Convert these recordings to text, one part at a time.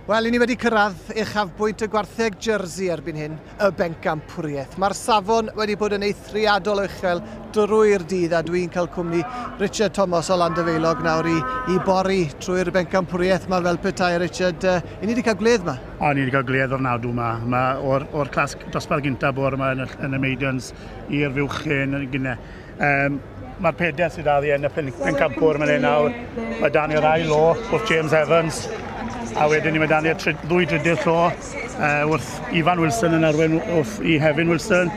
Wel, i ni wedi cyrraedd uchafbwynt y gwartheg jersey erbyn hyn, y Pencampwriaeth. Mae'r safon wedi bod yn eithriadol uchel drwy'r dydd a dwi'n cael cwmni Richard Thomas o Landafeilog nawr i bori trwy'r Pencampwriaeth yma fel petai. Richard, i ni wedi cael gledd yma? O, ni wedi cael gledd o'r nawdw yma. O'r clas dosbarth gyntaf bore yma yn y Maidens i'r Fuwchyn yn Gynnau. Mae'r peder sydd â ddi yn y Pencampwr yma nawr. Mae dan i'r ail o wrth James Evans. A wedyn ni mae dan i'r ddwy drydydd tro wrth Ifan Wilson yn arwen wrth i Hefin Wilson.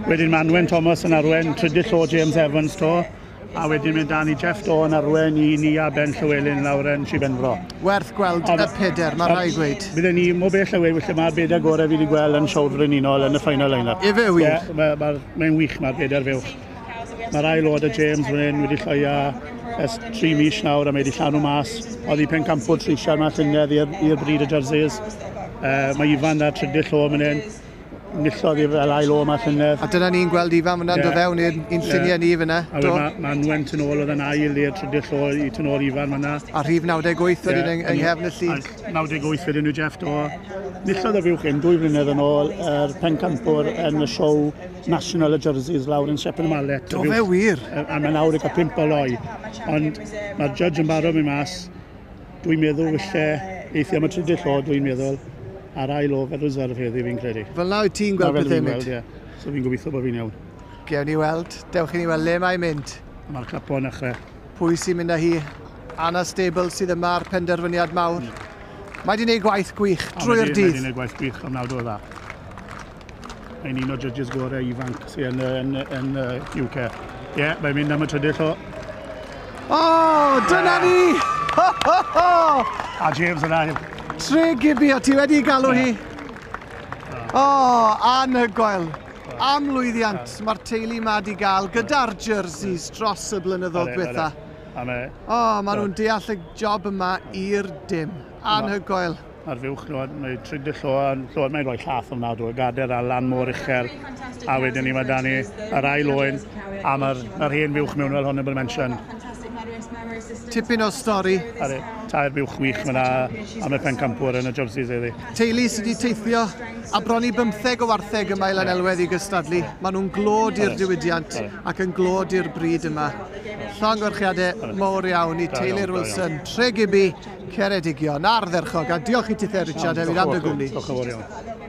Wedyn mae Anwen Thomas yn arwen trydydd tro James Evans to. A wedyn mae dan i Jeff Do yn arwen i Nia Ben Llywelyn lawr yn Shibenfro. Werth gweld y peder, mae rai gweud. Bydden ni mo bell away, felly mae'r beder gorau fi wedi gweld yn siwr yn unol yn y final line-up. Ife wir? Mae'n wych mae'r beder fewch. Mae'r ail oed y James wedi llwio 3 mis nawr a mae wedi llanw mas. Oedd i Pencampwr treisiau yma llynedd i'r bryd y jerseys. Mae Ifan ar trydydd llo yn hyn. Nillodd i fel ail o yma llynedd. A dyna ni'n gweld Ifan fyna'n dod fewn i'n lluniau ni fyna. A mae Anwen tynol oedd yn ail i'r trydydd llo i tynol Ifan fyna. A rhif 98 oedd yn nghefn y llyd. 98 wedyn nhw Jeff Do. Nillodd y Fuwch 2 flynedd yn ôl yr Pencampwr yn y siow National y Jerseys lawr yn Shepen Mallet. Do fe wir? A mae nawr yn cael 5 o loi. Ond mae'r judge yn barod mewn mas. Dwi'n meddwl felly eithio am y trydydd llo, dwi'n meddwl, a'r ail o fel reserve heddi fi'n credu. Fel nawr ti'n gweld beth yn mynd? So fi'n gobeithio bod fi'n iawn. Gewn ni weld. Dewch i ni weld le mae'n mynd. Mae'r clapo yn dechrau. Pwy sy'n mynd â hi? Anna Stable sydd yma'r penderfyniad mawr. Mae wedi gwneud gwaith gwych drwy'r dydd. Mae wedi gwneud gwaith gwych am nawr o dda. Mae'n un o judges gorau ifanc sydd yn UK. Ie, mae'n mynd am y trydydd llo. O, dyna ni! A James yn ail. Tre Gibi, o ti wedi galw hi? O, anhygoel. Am lwyddiant mae'r teulu yma wedi gael gyda'r jerseys dros y blynyddoedd diwetha. O, maen nhw'n deall y job yma i'r dim. Anhygoel. Mae'r Fuwch mae trydydd llwad mae'n rhoi llath o'n nawr, gader a lan môr uchel. A wedyn ni mae dan ni yr ail oen a mae'r hen Fuwch mewn fel hwn yn mention. Tipyn o stori. Tair Fuwch wych yna am y Pencampwr yn y jerseys heddi. Teulu sydd wedi teithio a bron i 15 o wartheg yma i Lanelwedd i gystadlu. Maen nhw'n glod i'r diwydiant ac yn glod i'r bryd yma. Llonggorchiadau mawr iawn i Taylor Wilson, Tre Gibi, Ceredigion, Ardderchog, a diolch i tithe Richard hefyd am dy gwmni. Diolch yn fawr iawn.